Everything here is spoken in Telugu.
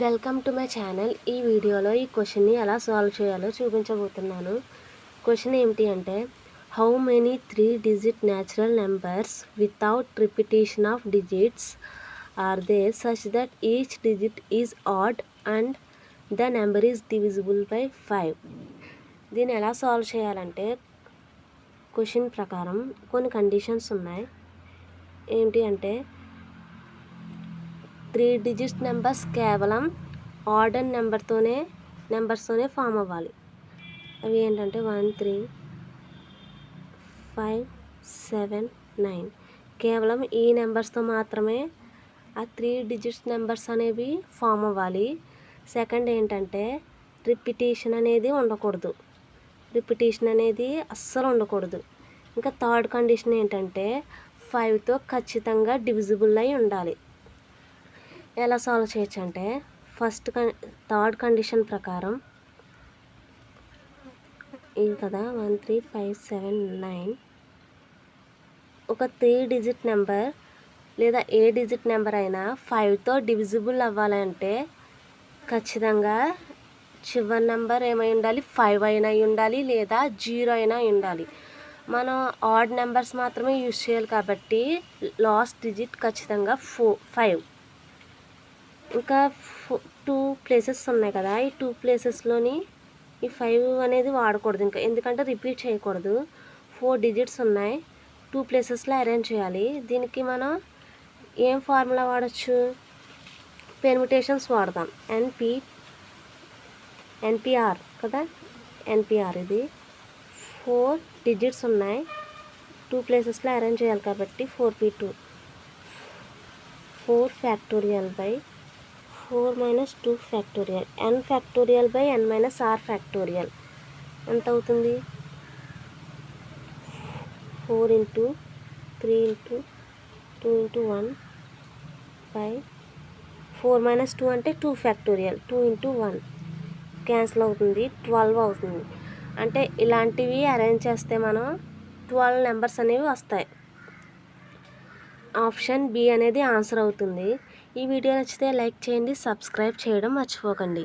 Welcome to my channel. ఈ వీడియోలో ఈ క్వశ్చన్ని ఎలా సాల్వ్ చేయాలో చూపించబోతున్నాను. క్వశ్చన్ ఏమిటి అంటే, how many 3-digit natural numbers without repetition of digits are there such that each digit is odd and the number is divisible by 5. దీన్ని ఎలా సాల్వ్ చేయాలంటే, క్వశ్చన్ ప్రకారం కొన్ని కండిషన్స్ ఉన్నాయి. ఏంటి అంటే 3-digit నెంబర్స్ కేవలం ఆడ్ అండ్ నెంబర్స్తోనే ఫామ్ అవ్వాలి. అవి ఏంటంటే 1 3 5 7 9 కేవలం ఈ నెంబర్స్తో మాత్రమే ఆ 3-digit నెంబర్స్ అనేవి ఫామ్ అవ్వాలి. సెకండ్ ఏంటంటే రిపిటేషన్ అనేది ఉండకూడదు. అస్సలు ఉండకూడదు. ఇంకా థర్డ్ కండిషన్ ఏంటంటే 5తో ఖచ్చితంగా డివిజిబుల్ అయి ఉండాలి. ఎలా సాల్వ్ చేయొచ్చు అంటే, థర్డ్ కండిషన్ ప్రకారం ఇది కదా 1 3 5 7 9 ఒక 3-digit నెంబర్ లేదా ఏ డిజిట్ నెంబర్ అయినా 5తో డివిజిబుల్ అవ్వాలంటే ఖచ్చితంగా చివరి నెంబర్ ఏమై ఉండాలి, 5 అయినా ఉండాలి లేదా 0 అయినా ఉండాలి. మనం ఆడ్ నెంబర్స్ మాత్రమే యూజ్ చేయాలి కాబట్టి లాస్ట్ డిజిట్ ఖచ్చితంగా 5. ఇంకా 2 ప్లేసెస్ ఉన్నాయి కదా, ఈ 2 ప్లేసెస్లోని ఈ 5 అనేది వాడకూడదు. ఎందుకంటే రిపీట్ చేయకూడదు. 4 డిజిట్స్ ఉన్నాయి, 2 ప్లేసెస్లో అరేంజ్ చేయాలి. దీనికి మనం ఏం ఫార్ములా వాడచ్చు? పెర్ముటేషన్స్ వాడదాం. ఎన్పిఆర్ కదా, ఎన్పిఆర్. ఇది 4 డిజిట్స్ ఉన్నాయి, 2 ప్లేసెస్లో అరేంజ్ చేయాలి కాబట్టి 4p2 4 factorial by 4 - 2 factorial n factorial by n - r factorial ఎంత అవుతుంది? 4 × 3 × 2 × 1 బై 4 - 2 అంటే 2 ఫ్యాక్టోరియల్. 2 × 1 క్యాన్సిల్ అవుతుంది, 12 అవుతుంది. అంటే ఇలాంటివి అరేంజ్ చేస్తే మనం 12 నెంబర్స్ అనేవి వస్తాయి. ఆప్షన్ బి అనేది ఆన్సర్ అవుతుంది. ఈ వీడియో నచ్చితే లైక్ చేయండి, సబ్స్క్రైబ్ చేయడం మర్చిపోకండి.